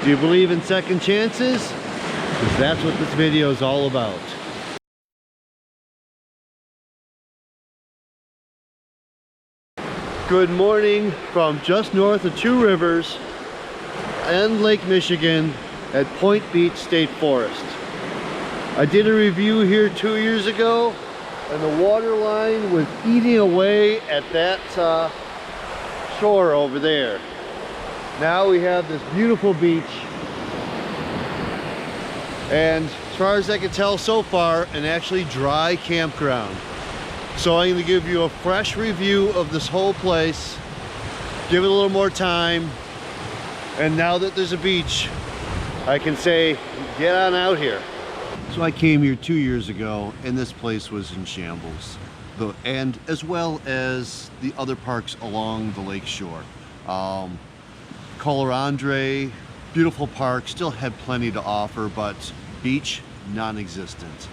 Do you believe in second chances? Because that's what this video is all about. Good morning from just north of Two Rivers and Lake Michigan at Point Beach State Forest. I did a review here 2 years ago and the water line was eating away at that shore over there. Now we have this beautiful beach, and as far as I can tell so far, an actually dry campground. So I'm going to give you a fresh review of this whole place, give it a little more time, and now that there's a beach, I can say, get on out here. So I came here 2 years ago, and this place was in shambles, and as well as the other parks along the lake shore. Coloradre, beautiful park, still had plenty to offer, but beach, non-existent.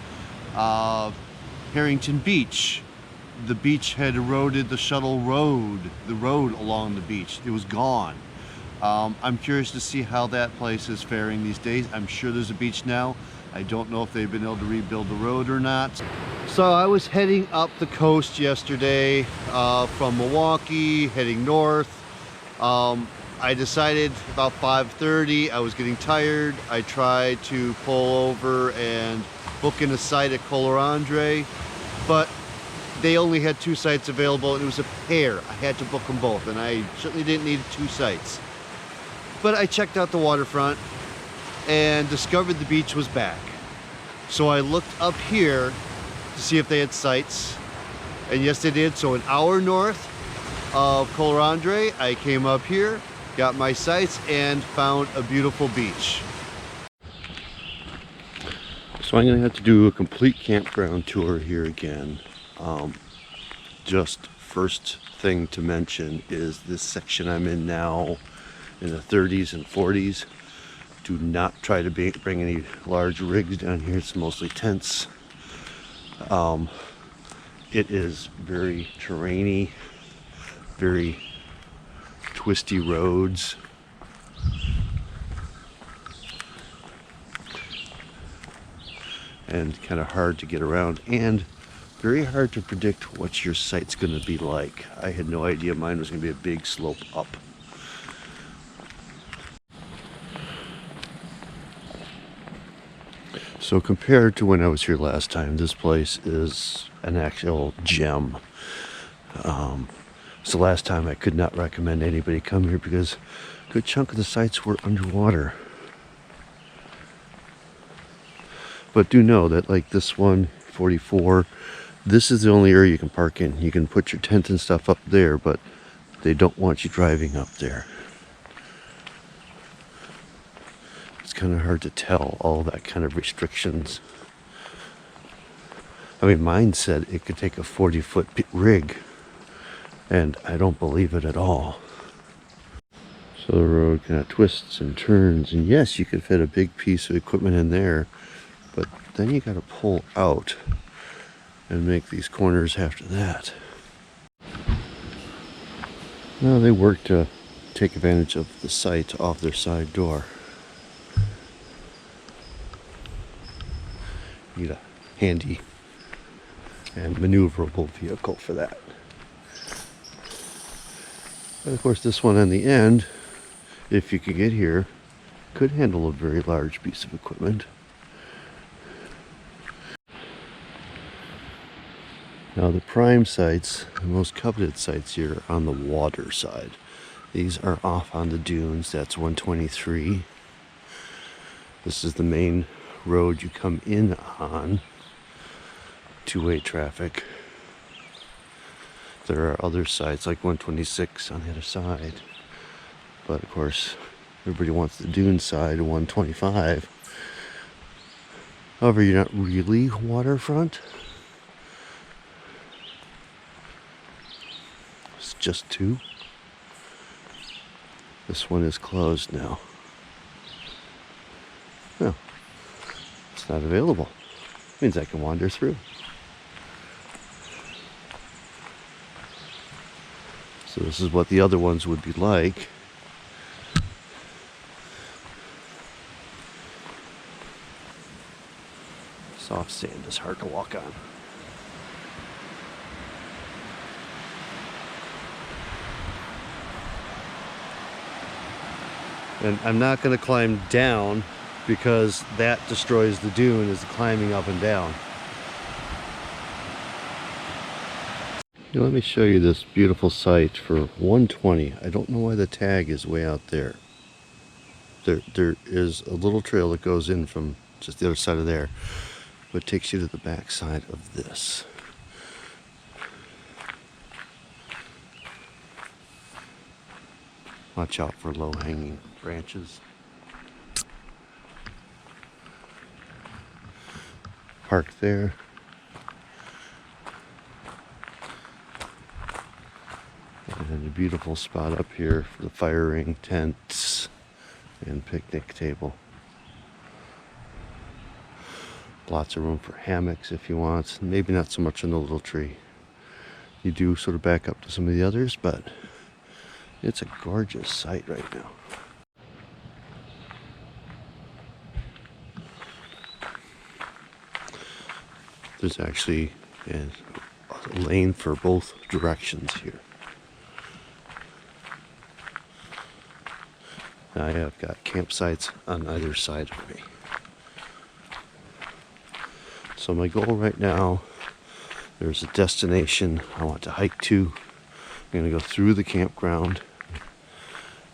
Harrington Beach, the beach had eroded the shuttle road, the road along the beach. It was gone. I'm curious to see how that place is faring these days. I'm sure there's a beach now. I don't know if they've been able to rebuild the road or not. So I was heading up the coast yesterday from Milwaukee, heading north. I decided about 5:30, I was getting tired. I tried to pull over and book in a site at Coloradre, but they only had 2 sites available and it was a pair. I had to book them both, and I certainly didn't need 2 sites. But I checked out the waterfront and discovered the beach was back. So I looked up here to see if they had sites, and yes they did. So an hour north of Coloradre, I came up here, got my sites, and found a beautiful beach. So I'm gonna have to do a complete campground tour here again. Just first thing to mention is this section I'm in now, in the 30s and 40s. Do not try to bring any large rigs down here. It's mostly tents. It is very terrainy, very twisty roads. And kind of hard to get around, and very hard to predict what your site's going to be like. I had no idea mine was going to be a big slope up. So compared to when I was here last time, this place is an actual gem. So last time I could not recommend anybody come here because a good chunk of the sites were underwater. But do know that, like this one, 44, this is the only area you can park in. You can put your tent and stuff up there, but they don't want you driving up there. It's kind of hard to tell all that kind of restrictions. I mean, mine said it could take a 40-foot rig, and I don't believe it at all. So the road kind of twists and turns, and yes, you could fit a big piece of equipment in there, but then you got to pull out and make these corners after that. Now they work to take advantage of the site off their side door. You need a handy and maneuverable vehicle for that. But of course this one on the end, if you could get here, could handle a very large piece of equipment. Now the prime sites, the most coveted sites here, are on the water side. These are off on the dunes. That's 123. This is the main road you come in on. Two-way traffic. There are other sites like 126 on the other side. But of course, everybody wants the dune side of 125. However, you're not really waterfront. It's just 2. This one is closed now. No, it's not available. Means I can wander through. So this is what the other ones would be like. Soft sand is hard to walk on. And I'm not going to climb down because that destroys the dune, is climbing up and down. Here, let me show you this beautiful site for $120. I don't know why the tag is way out there. There is a little trail that goes in from just the other side of there, but takes you to the back side of this. Watch out for low-hanging branches. Park there. And a beautiful spot up here for the fire ring, tents, and picnic table. Lots of room for hammocks if you want. Maybe not so much in the little tree. You do sort of back up to some of the others, but it's a gorgeous site right now. There's actually a lane for both directions here. I have got campsites on either side of me. So my goal right now, there's a destination I want to hike to. I'm going to go through the campground,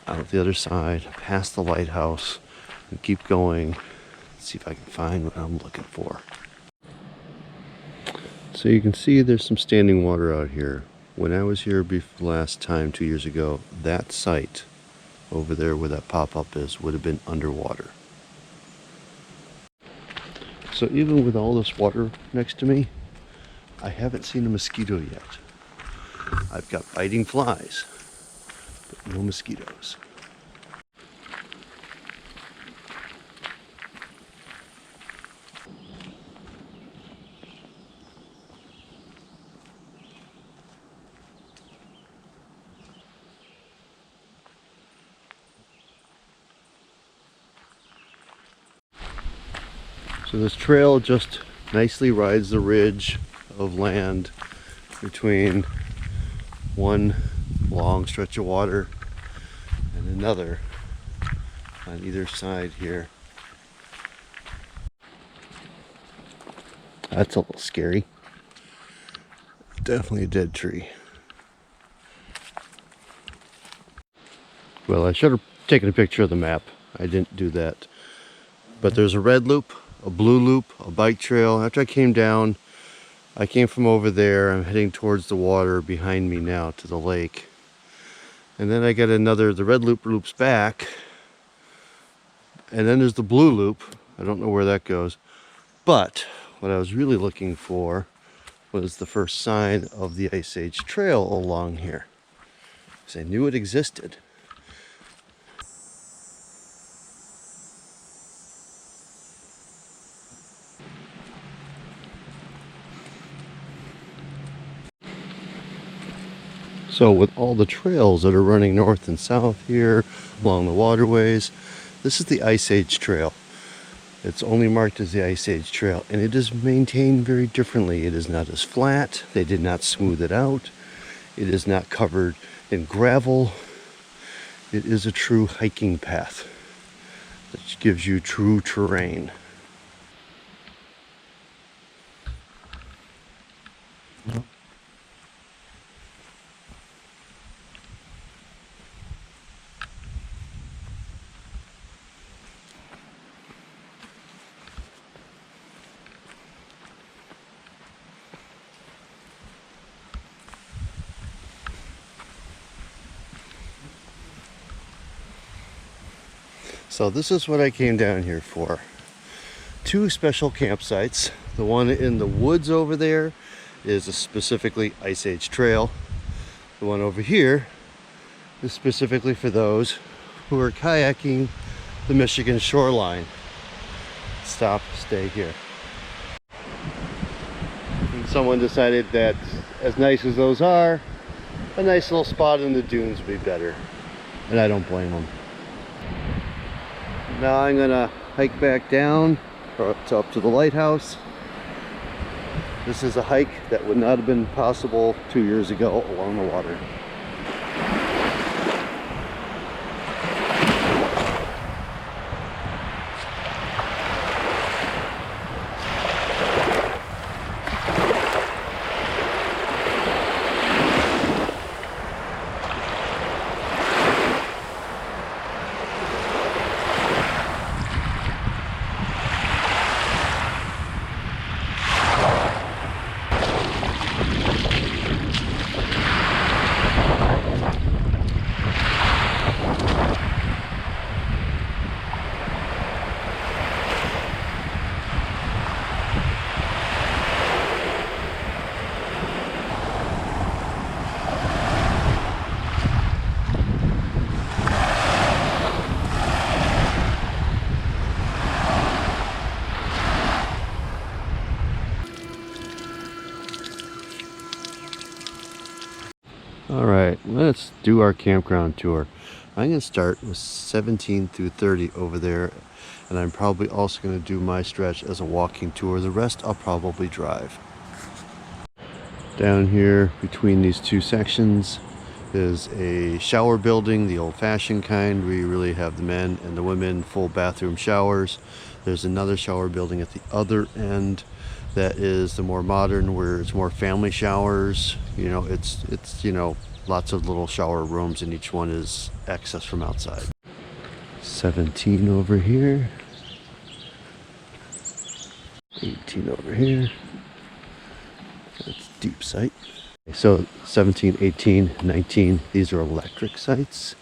out the other side, past the lighthouse, and keep going. See if I can find what I'm looking for. So you can see there's some standing water out here. When I was here last time, 2 years ago, that site over there where that pop-up is would have been underwater. So even with all this water next to me, I haven't seen a mosquito yet. I've got biting flies, but no mosquitoes. So this trail just nicely rides the ridge of land between one long stretch of water and another on either side here. That's a little scary. Definitely a dead tree. Well, I should have taken a picture of the map. I didn't do that. But there's a red loop, a blue loop, a bike trail. After I came down, I came from over there. I'm heading towards the water behind me now to the lake. And then I got the red loop loops back. And then there's the blue loop. I don't know where that goes. But what I was really looking for was the first sign of the Ice Age Trail along here. Because I knew it existed. So with all the trails that are running north and south here along the waterways, this is the Ice Age Trail. It's only marked as the Ice Age Trail, and it is maintained very differently. It is not as flat. They did not smooth it out. It is not covered in gravel. It is a true hiking path that gives you true terrain. So this is what I came down here for. 2 special campsites. The one in the woods over there is a specifically Ice Age Trail. The one over here is specifically for those who are kayaking the Michigan shoreline. Stop, stay here. And someone decided that as nice as those are, a nice little spot in the dunes would be better. And I don't blame them. Now I'm gonna hike back down up to the lighthouse This is a hike that would not have been possible 2 years ago along the water. All right, let's do our campground tour. I'm going to start with 17 through 30 over there, and I'm probably also going to do my stretch as a walking tour. The rest I'll probably drive. Down here between these two sections is a shower building, the old-fashioned kind, where you really have the men and the women full bathroom showers. There's another shower building at the other end that is the more modern, where it's more family showers. You know, it's you know, lots of little shower rooms, and each one is access from outside. 17 over here, 18 over here. That's deep site. So 17, 18, 19, these are electric sites.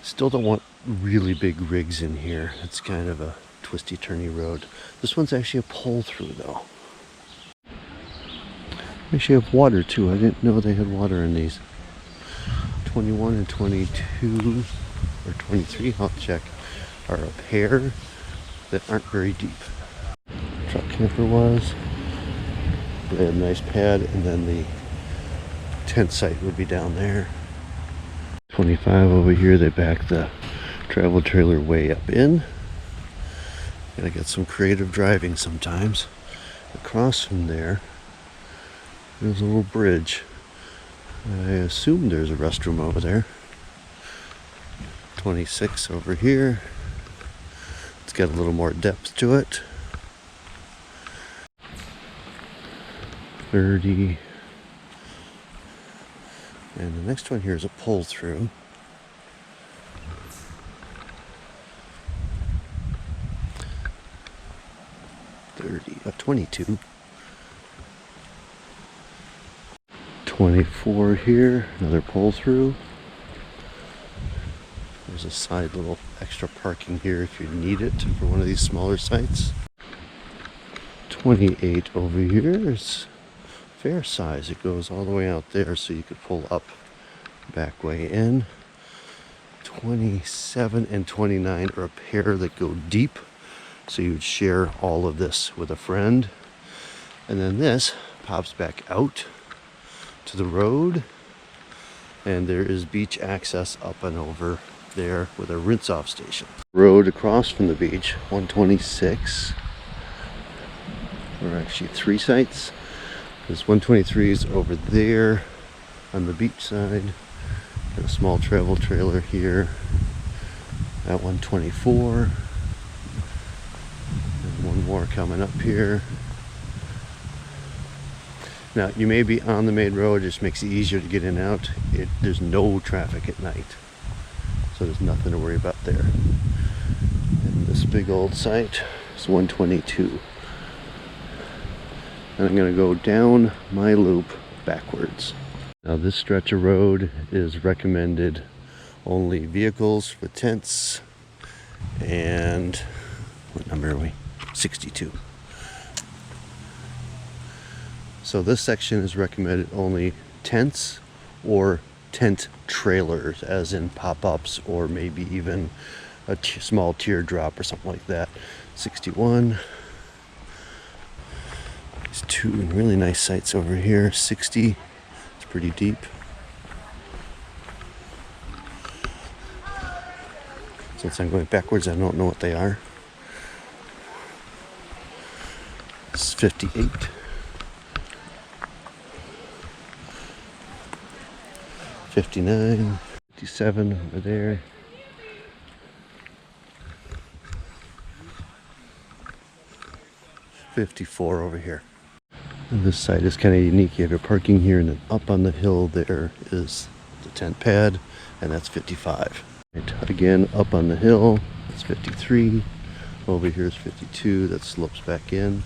Still don't want really big rigs in here. It's kind of a twisty turny road. This one's actually a pull through though. Actually have water too. I didn't know they had water in these. 21 and 22 or 23, I'll check, are a pair that aren't very deep. Truck camper was. They had a nice pad, and then the tent site would be down there. 25 over here, they back the travel trailer way up in. Gotta get some creative driving sometimes. Across from there, there's a little bridge. I assume there's a restroom over there. 26 over here. It's got a little more depth to it. 30. And the next one here is a pull through. 22. 24 here, another pull through. There's a side little extra parking here if you need it for one of these smaller sites. 28 over here is fair size. It goes all the way out there, so you could pull up back way in. 27 and 29 are a pair that go deep, so you would share all of this with a friend. And then this pops back out to the road, and there is beach access up and over there with a rinse-off station. Road across from the beach, 126. There are actually 3 sites. There's 123s over there on the beach side. Got a small travel trailer here at 124. And one more coming up here. Now, you may be on the main road, it just makes it easier to get in and out. There's no traffic at night, so there's nothing to worry about there. And this big old site is 122. And I'm going to go down my loop backwards. Now, this stretch of road is recommended only vehicles with tents, and what number are we? 62. So this section is recommended only tents or tent trailers, as in pop-ups or maybe even a small teardrop or something like that. 61. There's 2 really nice sites over here. 60. It's pretty deep. Since I'm going backwards, I don't know what they are. It's 58. 59, 57 over there. $54 over here. And this side is kind of unique. You have your parking here, and then up on the hill there is the tent pad, and that's $55. Right, again, up on the hill, that's $53. Over here is $52. That slopes back in.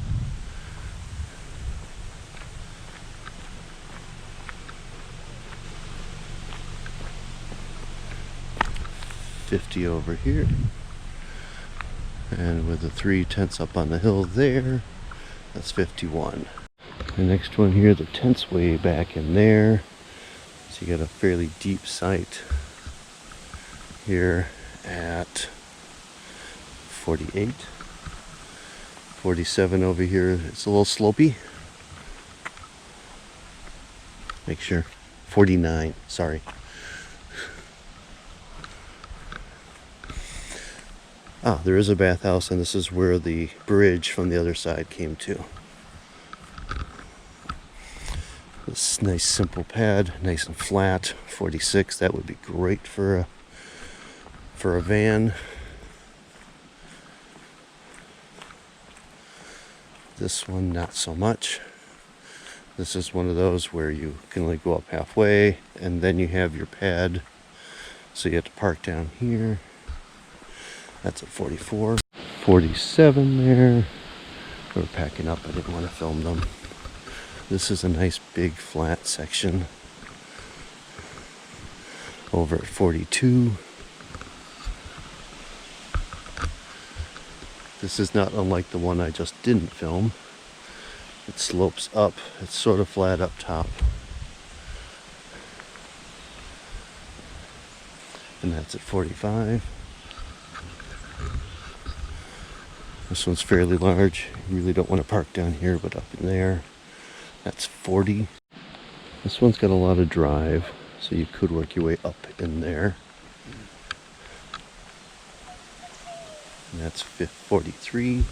$50 over here. And with the 3 tents up on the hill there, that's $51. The next one here, the tent's way back in there. So you got a fairly deep site here at 48. 47 over here. It's a little slopey. Make sure. 49, sorry. Ah, there is a bathhouse, and this is where the bridge from the other side came to. This nice simple pad, nice and flat. 46, that would be great for a van. This one, not so much. This is one of those where you can only go up halfway, and then you have your pad, so you have to park down here. That's at 44. 47 there. We're packing up. I didn't want to film them. This is a nice big flat section. Over at 42. This is not unlike the one I just didn't film. It slopes up. It's sort of flat up top. And that's at 45. This one's fairly large. You really don't want to park down here, but up in there, that's 40. This one's got a lot of drive, so you could work your way up in there. And that's 43.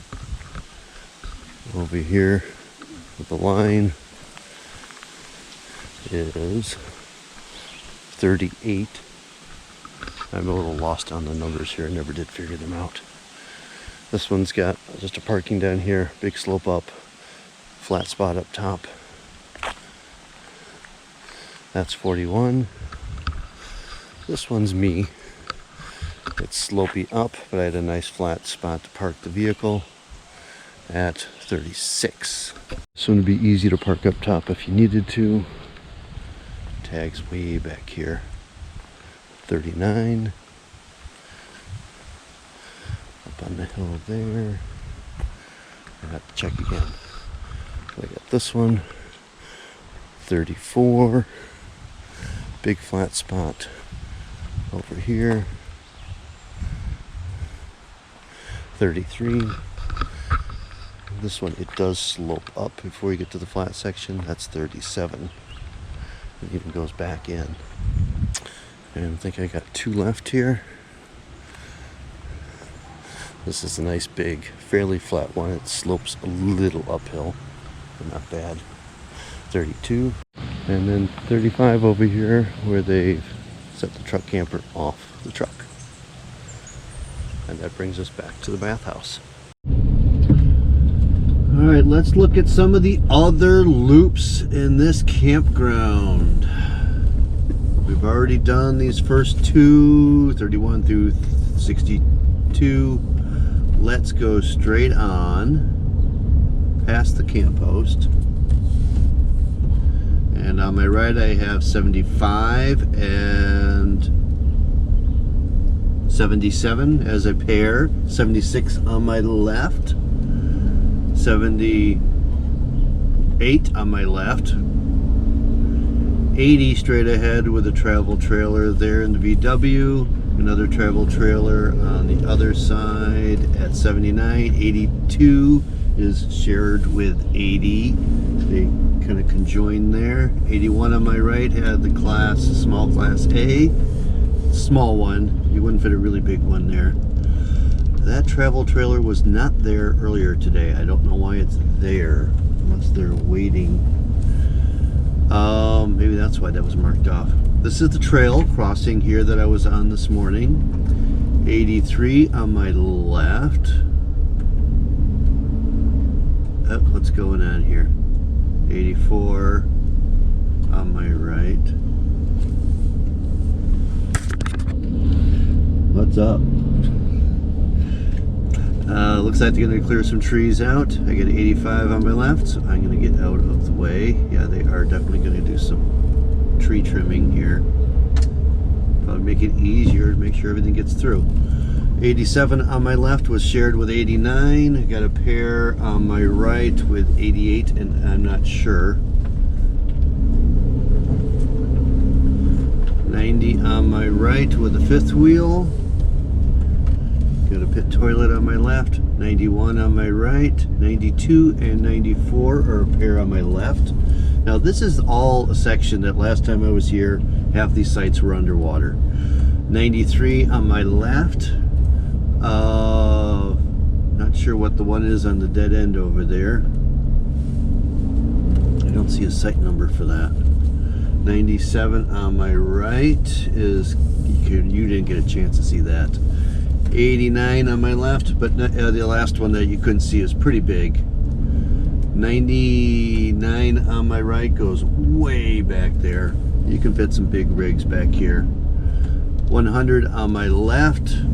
Over here with the line is 38. I'm a little lost on the numbers here. I never did figure them out. This one's got just a parking down here, big slope up, flat spot up top. That's 41. This one's me. It's slopey up, but I had a nice flat spot to park the vehicle at 36. This one would be easy to park up top if you needed to. Tag's way back here. 39. Up on the hill there. I have to check again. I got this one. 34. Big flat spot over here. 33. This one, it does slope up before you get to the flat section. That's 37. It even goes back in. And I think I got 2 left here. This is a nice big, fairly flat one. It slopes a little uphill, but not bad. 32. And then 35 over here where they've set the truck camper off the truck. And that brings us back to the bathhouse. All right, let's look at some of the other loops in this campground. We've already done these first 2, 31 through 62. Let's go straight on past the camp post. And on my right I have 75 and 77 as a pair. 76 on my left. 78 on my left. 80 straight ahead with a travel trailer there in the VW. Another travel trailer on the other side at 79. 82 is shared with 80. They kind of conjoin there. 81 on my right had the class, small class A. Small one. You wouldn't fit a really big one there. That travel trailer was not there earlier today. I don't know why it's there, unless they're waiting. Maybe that's why that was marked off. This is the trail crossing here that I was on this morning. 83 on my left. Oh, what's going on here? 84 on my right. What's up? Looks like they're going to clear some trees out. I get 85 on my left, so I'm going to get out of the way. Yeah, they are definitely going to do some tree trimming here. Probably make it easier to make sure everything gets through. 87 on my left was shared with 89. I got a pair on my right with 88, and I'm not sure. 90 on my right with the fifth wheel. Got a pit toilet on my left. 91 on my right. 92 and 94 are a pair on my left. Now this is all a section that last time I was here, half these sites were underwater. 93 on my left. Not sure what the one is on the dead end over there. I don't see a site number for that. 97 on my right is, you didn't get a chance to see that. 89 on my left, but the last one that you couldn't see is pretty big. 99 on my right goes way back there. You can fit some big rigs back here. 100 on my left, a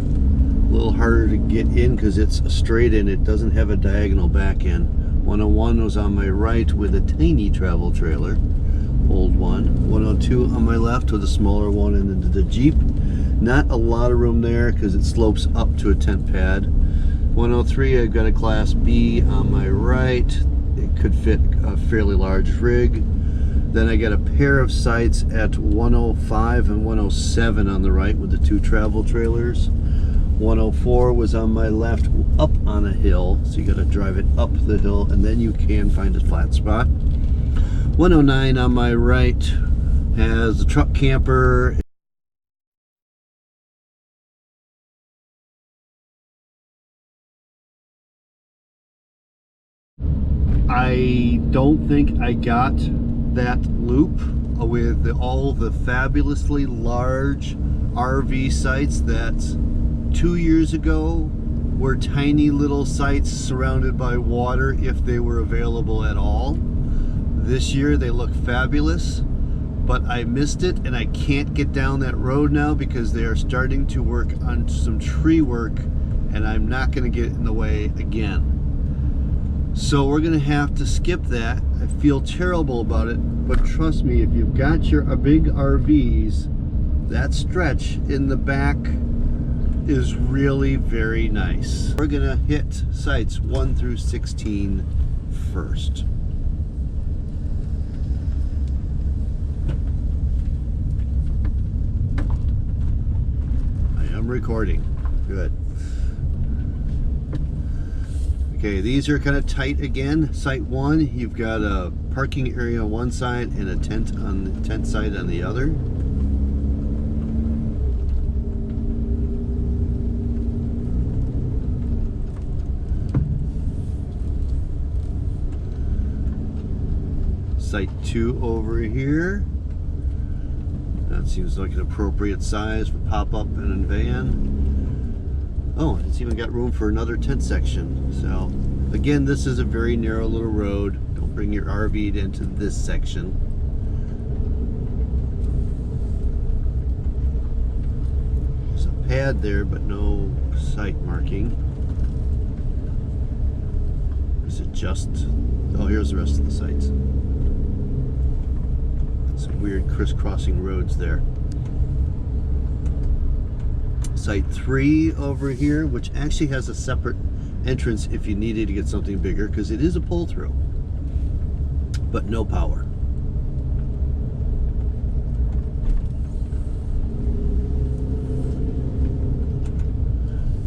little harder to get in because it's straight in, it doesn't have a diagonal back end. 101 was on my right with a tiny travel trailer, old one. 102 on my left with a smaller one and the Jeep. Not a lot of room there because it slopes up to a tent pad. 103, I've got a Class B on my right. It could fit a fairly large rig. Then I got a pair of sites at 105 and 107 on the right with the two travel trailers. 104 was on my left up on a hill, so you got to drive it up the hill and then you can find a flat spot. 109 on my right has a truck camper. I don't think I got that loop with all the fabulously large RV sites that 2 years ago were tiny little sites surrounded by water if they were available at all. This year they look fabulous, but I missed it and I can't get down that road now because they are starting to work on some tree work and I'm not going to get in the way again. So we're going to have to skip that. I feel terrible about it, but trust me, if you've got your big RVs, that stretch in the back is really very nice. We're going to hit sites 1 through 16 first. I am recording. Good. Okay, these are kind of tight again. Site 1, you've got a parking area on one side and a tent on the tent side on the other. Site 2 over here. That seems like an appropriate size for pop-up and van. Oh, it's even got room for another tent section. So, again, this is a very narrow little road. Don't bring your RV into this section. There's a pad there, but no site marking. Is it just... Oh, here's the rest of the sites. Some weird crisscrossing roads there. Site 3 over here, which actually has a separate entrance if you needed to get something bigger, because it is a pull-through, but no power.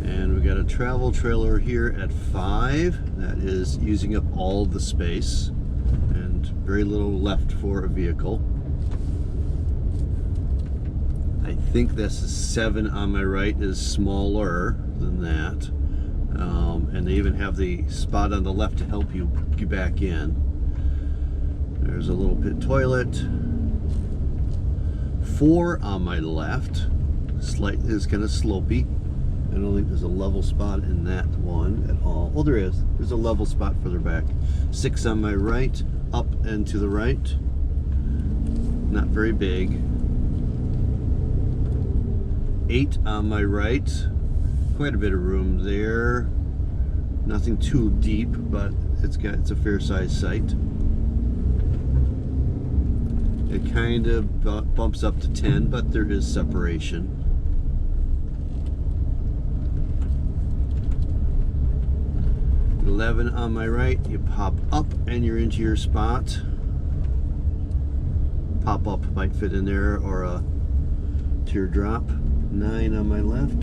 And we got a travel trailer here at 5 that is using up all the space and very little left for a vehicle. I think this is 7 on my right is smaller than that. And they even have the spot on the left to help you get back in. There's a little pit toilet. 64 on my left. It's kind of slopey. I don't think there's a level spot in that one at all. Oh, there is. There's a level spot further back. 6 on my right, up and to the right. Not very big. 8 on my right. Quite a bit of room there. Nothing too deep, but it's a fair sized site. It kind of bumps up to 10, but there is separation. 11 on my right, you pop up and you're into your spot. Pop up might fit in there, or a teardrop. 9 on my left.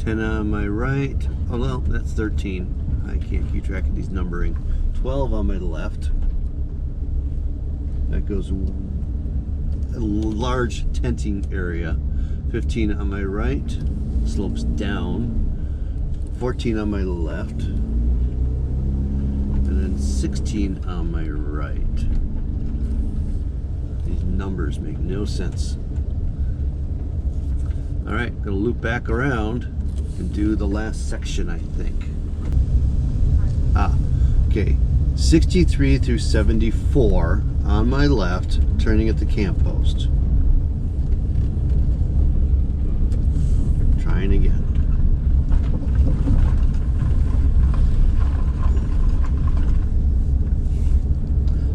10 on my right. Oh no, that's 13. I can't keep track of these numbering. 12 on my left. That goes a large tenting area. 15 on my right. Slopes down. 14 on my left, and then 16 on my right. These numbers make no sense. All right, gonna loop back around and do the last section, I think. Okay, 63 through 74 on my left, turning at the camp post. Trying again.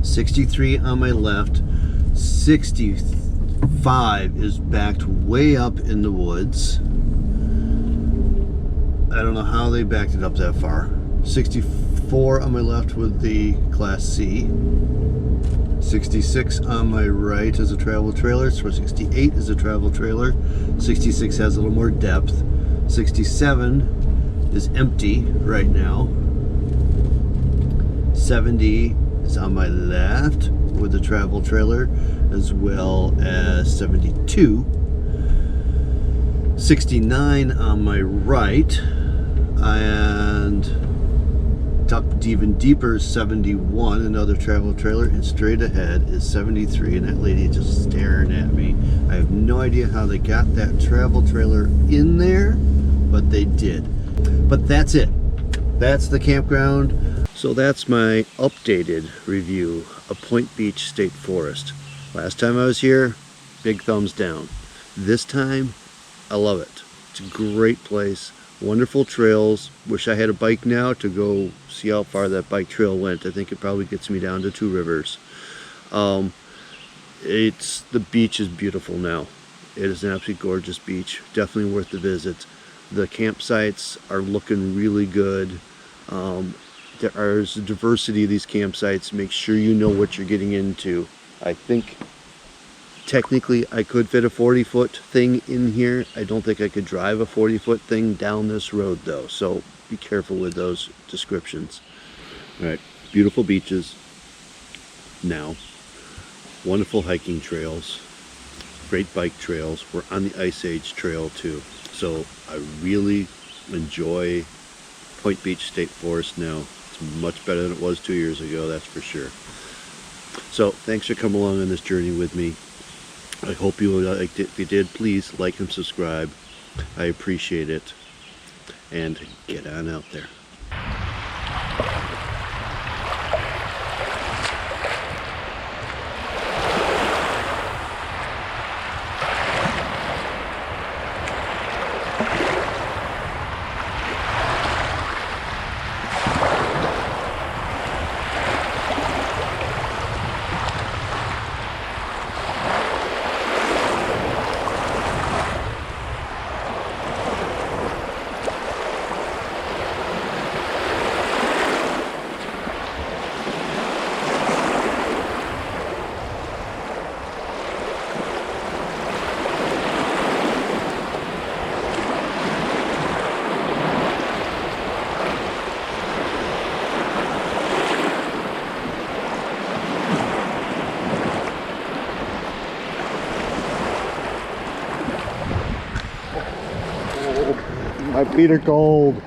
63 on my left. 65 is backed way up in the woods. I don't know how they backed it up that far. 64 on my left with the Class C. 66 on my right is a travel trailer. 68 is a travel trailer. 66 has a little more depth. 67 is empty right now. 70 is on my left with the travel trailer, as well as 72. 69 on my right, and tucked even deeper is 71, another travel trailer, and straight ahead is 73, and that lady just staring at me. I have no idea how they got that travel trailer in there, but they did. But that's it. That's the campground. So that's my updated review of Point Beach State Forest. Last time I was here, big thumbs down. This time, I love it. It's a great place, wonderful trails. Wish I had a bike now to go see how far that bike trail went. I think it probably gets me down to 2 rivers. The beach is beautiful now. It is an absolutely gorgeous beach. Definitely worth the visit. The campsites are looking really good. There's a diversity of these campsites. Make sure you know what you're getting into. I think technically I could fit a 40-foot thing in here. I don't think I could drive a 40-foot thing down this road though, so be careful with those descriptions. All right, beautiful beaches now, wonderful hiking trails, great bike trails. We're on the Ice Age Trail too, so I really enjoy Point Beach State Forest now. It's much better than it was 2 years ago, that's for sure. So thanks for coming along on this journey with me. I hope you liked it. If you did, please like and subscribe. I appreciate it. And get on out there. My feet are cold.